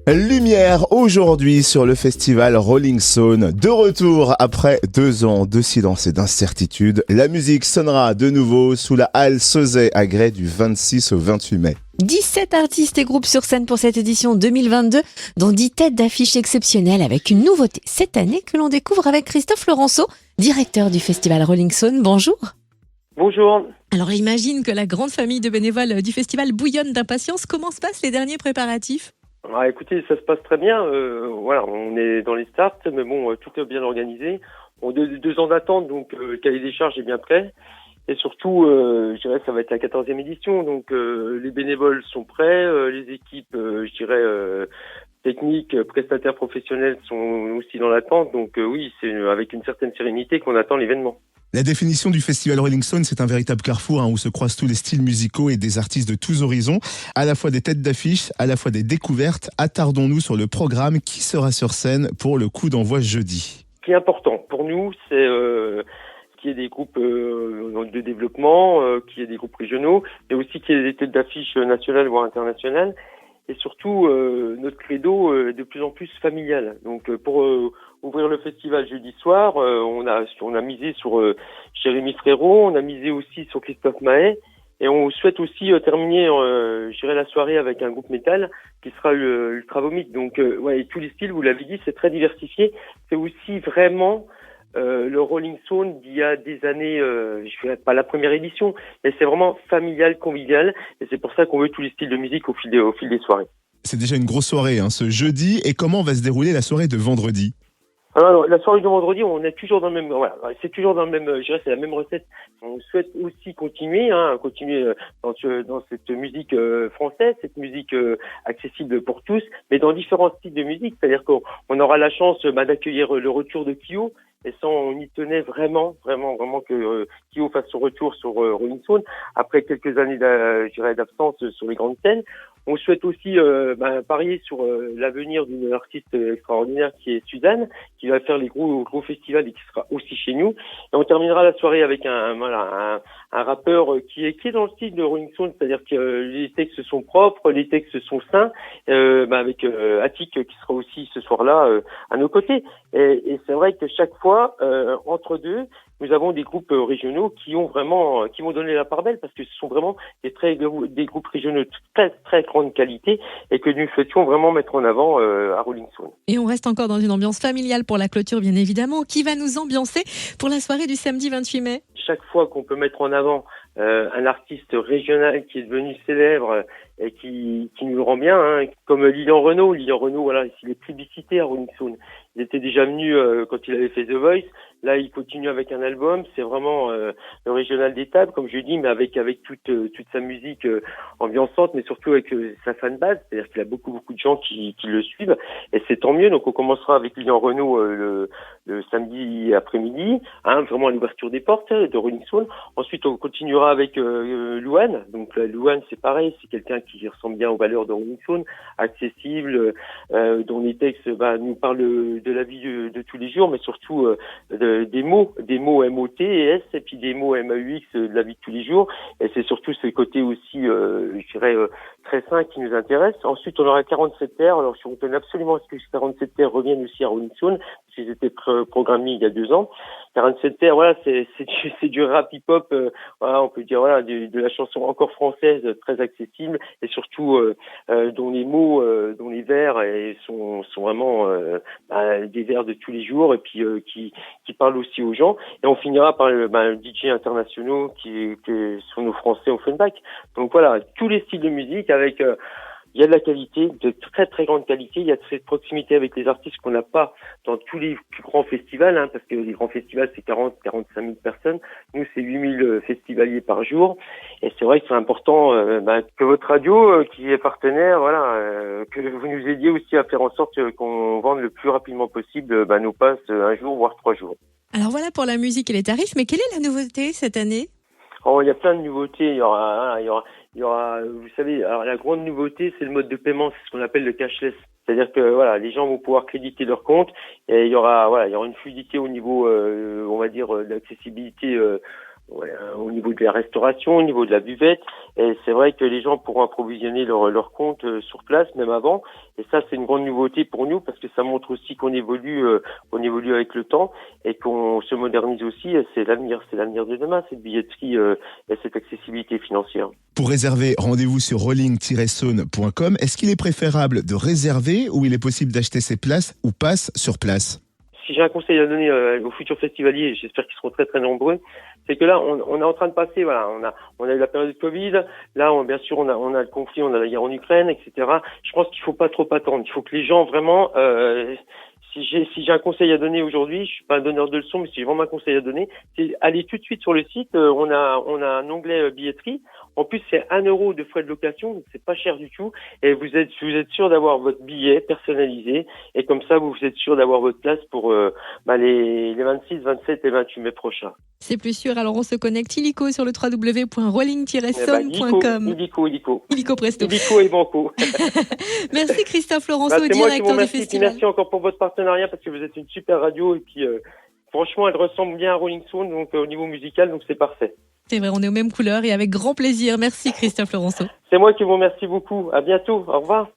Lumière aujourd'hui sur le festival Rolling Stone. De retour après 2 ans de silence et d'incertitude, la musique sonnera de nouveau sous la halle Sauzet à Grès du 26 au 28 mai. 17 artistes et groupes sur scène pour cette édition 2022, dont 10 têtes d'affiches exceptionnelles avec une nouveauté cette année que l'on découvre avec Christophe Laurenceau, directeur du festival Rolling Stone. Bonjour. Bonjour. Alors j'imagine que la grande famille de bénévoles du festival bouillonne d'impatience. Comment se passent les derniers préparatifs ? Écoutez, ça se passe très bien. On est dans les starts, mais bon, tout est bien organisé. On a 2 ans d'attente, donc le cahier des charges est bien prêt. Et surtout, je dirais que ça va être la 14e édition, donc les bénévoles sont prêts, les équipes, techniques, prestataires professionnels sont aussi dans l'attente. Donc oui, c'est avec une certaine sérénité qu'on attend l'événement. La définition du festival Rolling Stone, c'est un véritable carrefour où se croisent tous les styles musicaux et des artistes de tous horizons, à la fois des têtes d'affiche, à la fois des découvertes. Attardons-nous sur le programme qui sera sur scène pour le coup d'envoi jeudi. Ce qui est important pour nous, c'est qu'il y ait des groupes de développement, qu'il y ait des groupes régionaux, mais aussi qu'il y ait des têtes d'affiche nationales voire internationales. Et surtout, notre credo est de plus en plus familial. Donc, pour ouvrir le festival jeudi soir, on a misé sur Jérémy Frérot, on a misé aussi sur Christophe Maé, et on souhaite aussi terminer, la soirée avec un groupe métal qui sera Ultra Vomit. Donc, et tous les styles, vous l'avez dit, c'est très diversifié. C'est aussi vraiment le Rolling Stone d'il y a des années, je dirais pas la première édition, mais c'est vraiment familial, convivial, et c'est pour ça qu'on veut tous les styles de musique au fil des soirées. C'est déjà une grosse soirée ce jeudi. Et comment va se dérouler la soirée de vendredi ? Alors, la soirée de vendredi, on est toujours dans le même, c'est toujours dans le même, je dirais, c'est la même recette. On souhaite aussi continuer dans cette musique française, cette musique accessible pour tous, mais dans différents styles de musique. C'est-à-dire qu'on aura la chance d'accueillir le retour de Kyo. Et ça, on y tenait vraiment que Kyo fasse son retour sur Rolling Stone après quelques années d'absence sur les grandes scènes. On souhaite aussi parier sur l'avenir d'une artiste extraordinaire qui est Suzanne, qui va faire les gros festivals et qui sera aussi chez nous. Et on terminera la soirée avec un rappeur qui est dans le style de Rolling Stone, c'est-à-dire que les textes sont propres, les textes sont sains, avec Attic qui sera aussi ce soir-là à nos côtés. Et c'est vrai que chaque fois, entre deux, nous avons des groupes régionaux qui m'ont donné la part belle parce que ce sont vraiment des groupes régionaux de très très grande qualité et que nous souhaitions vraiment mettre en avant à Rolling Stone. Et on reste encore dans une ambiance familiale pour la clôture, bien évidemment. Qui va nous ambiancer pour la soirée du samedi 28 mai ? Chaque fois qu'on peut mettre en avant un artiste régional qui est devenu célèbre et qui nous le rend bien, comme Lilian Renaud. Lilian Renaud, voilà, il est publicité à Rolling Stone. Il était déjà venu quand il avait fait The Voice. Là, il continue avec un album. C'est vraiment le régional des tables, comme je dis, mais avec toute sa musique ambiançante, mais surtout avec sa fanbase. C'est-à-dire qu'il a beaucoup de gens qui le suivent, et c'est tant mieux. Donc, on commencera avec Lilian Renaud le samedi après-midi, vraiment à l'ouverture des portes de Rolling Stone. Ensuite, on continuera avec Louane. Donc, Louane, c'est pareil, c'est quelqu'un qui ressemble bien aux valeurs de Rolling Stone, accessible, dont les textes nous parlent de la vie de tous les jours, mais surtout des mots M-O-T-S et puis des mots M-A-U-X de la vie de tous les jours. Et c'est surtout ce côté aussi, très sain qui nous intéresse. Ensuite, on aura 47 terres. Alors, on tenait absolument à ce que 47 terres reviennent aussi à Rolling Stone, parce qu'ils étaient programmés il y a 2 ans. 47 terres, voilà, c'est du rap hip-hop, on peut dire, de la chanson encore française, très accessible, et surtout dont les mots, dont les vers sont vraiment des vers de tous les jours, et puis qui parlent aussi aux gens. Et on finira par le DJ internationaux qui sont nos Français au Offenbach. Donc voilà, tous les styles de musique avec il y a de la qualité, de très très grande qualité. Il y a cette proximité avec les artistes qu'on n'a pas dans tous les plus grands festivals, parce que les grands festivals c'est 40-45 000 personnes. Nous c'est 8 000 festivaliers par jour. Et c'est vrai que c'est important que votre radio, qui est partenaire, que vous nous aidiez aussi à faire en sorte qu'on vende le plus rapidement possible nos passes un jour voire 3 jours. Alors voilà pour la musique et les tarifs, mais quelle est la nouveauté cette année ? Il y a plein de nouveautés. Il y aura, vous savez, alors la grande nouveauté, c'est le mode de paiement, c'est ce qu'on appelle le cashless. C'est-à-dire que les gens vont pouvoir créditer leur compte et il y aura une fluidité au niveau, on va dire, de l'accessibilité au niveau de la restauration, au niveau de la buvette. Et c'est vrai que les gens pourront approvisionner leur compte sur place, même avant. Et ça, c'est une grande nouveauté pour nous parce que ça montre aussi qu'on évolue avec le temps et qu'on se modernise aussi. Et c'est l'avenir de demain, cette billetterie et cette accessibilité financière. Pour réserver, rendez-vous sur rolling-saône.com. Est-ce qu'il est préférable de réserver ou il est possible d'acheter ses places ou passes sur place? Si j'ai un conseil à donner aux futurs festivaliers, j'espère qu'ils seront très très nombreux, c'est que là on est en train de passer, voilà, on a eu la période de Covid, là bien sûr on a le conflit, on a la guerre en Ukraine, etc. Je pense qu'il faut pas trop attendre, il faut que les gens vraiment, si j'ai un conseil à donner aujourd'hui, je suis pas un donneur de leçons, mais si j'ai vraiment un conseil à donner, c'est aller tout de suite sur le site, on a un onglet billetterie. En plus, c'est 1 euro de frais de location, donc c'est pas cher du tout. Et vous êtes sûr d'avoir votre billet personnalisé. Et comme ça, vous êtes sûr d'avoir votre place pour les 26, 27 et 28 mai prochains. C'est plus sûr, alors on se connecte illico sur le www.rolling-saône.com. Illico presto. Illico et Banco. Merci Christophe Laurenceau, c'est moi qui vous directeur du remercie. festival. Merci encore pour votre partenariat parce que vous êtes une super radio et puis franchement, elle ressemble bien à Rolling Stone donc au niveau musical, donc c'est parfait. C'est vrai, on est aux mêmes couleurs et avec grand plaisir. Merci Christophe Laurenceau. C'est moi qui vous remercie beaucoup. À bientôt. Au revoir.